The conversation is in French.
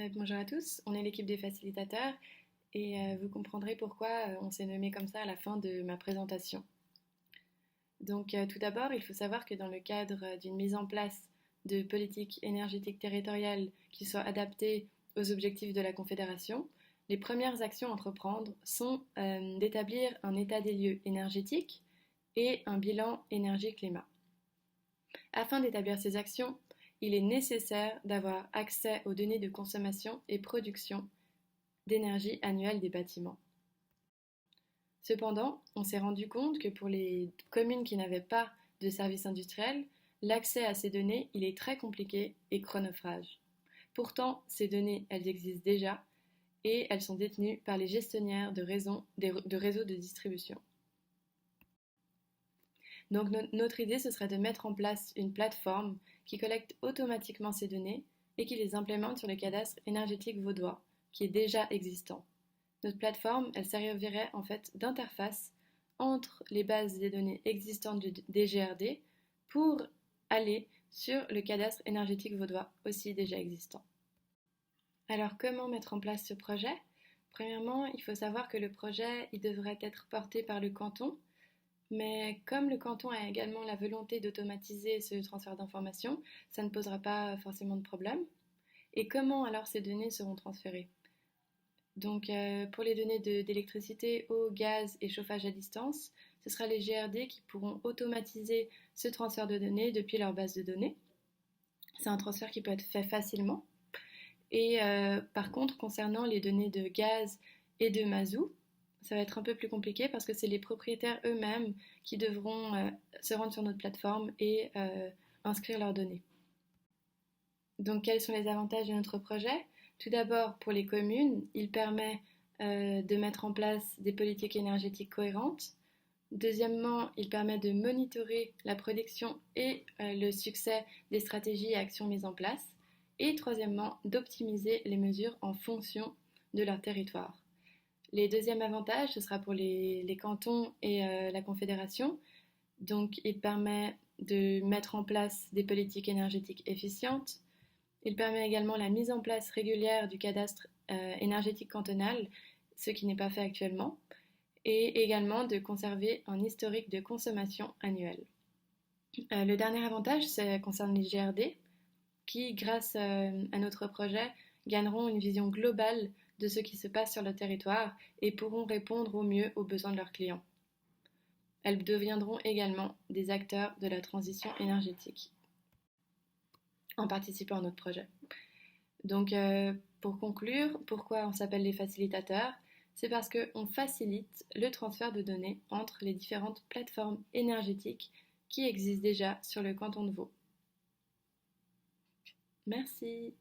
Bonjour à tous, on est l'équipe des facilitateurs et vous comprendrez pourquoi on s'est nommé comme ça à la fin de ma présentation. Donc tout d'abord, il faut savoir que dans le cadre d'une mise en place de politiques énergétiques territoriales qui soient adaptées aux objectifs de la Confédération, les premières actions à entreprendre sont d'établir un état des lieux énergétique et un bilan énergie-climat. Afin d'établir ces actions, il est nécessaire d'avoir accès aux données de consommation et production d'énergie annuelle des bâtiments. Cependant, on s'est rendu compte que pour les communes qui n'avaient pas de services industriels, l'accès à ces données, il est très compliqué et chronophage. Pourtant, ces données, elles existent déjà et elles sont détenues par les gestionnaires de réseaux de distribution. Donc notre idée, ce serait de mettre en place une plateforme qui collecte automatiquement ces données et qui les implémente sur le cadastre énergétique vaudois, qui est déjà existant. Notre plateforme, elle servirait en fait d'interface entre les bases des données existantes des GRD pour aller sur le cadastre énergétique vaudois, aussi déjà existant. Alors comment mettre en place ce projet? Premièrement, il faut savoir que le projet, il devrait être porté par le canton. Mais comme le canton a également la volonté d'automatiser ce transfert d'informations, ça ne posera pas forcément de problème. Et comment alors ces données seront transférées? Donc pour les données d'électricité, eau, gaz et chauffage à distance, ce sera les GRD qui pourront automatiser ce transfert de données depuis leur base de données. C'est un transfert qui peut être fait facilement. Et par contre, concernant les données de gaz et de mazout, ça va être un peu plus compliqué parce que c'est les propriétaires eux-mêmes qui devront se rendre sur notre plateforme et inscrire leurs données. Donc quels sont les avantages de notre projet? Tout d'abord, pour les communes, il permet de mettre en place des politiques énergétiques cohérentes. Deuxièmement, il permet de monitorer la production et le succès des stratégies et actions mises en place. Et troisièmement, d'optimiser les mesures en fonction de leur territoire. Les deuxièmes avantages, ce sera pour les cantons et la Confédération. Donc, il permet de mettre en place des politiques énergétiques efficientes. Il permet également la mise en place régulière du cadastre énergétique cantonal, ce qui n'est pas fait actuellement, et également de conserver un historique de consommation annuelle. Le dernier avantage, ça concerne les GRD, qui, grâce à notre projet, gagneront une vision globale de ce qui se passe sur le territoire et pourront répondre au mieux aux besoins de leurs clients. Elles deviendront également des acteurs de la transition énergétique en participant à notre projet. Donc, pour conclure, pourquoi on s'appelle les facilitateurs? C'est parce qu'on facilite le transfert de données entre les différentes plateformes énergétiques qui existent déjà sur le canton de Vaud. Merci.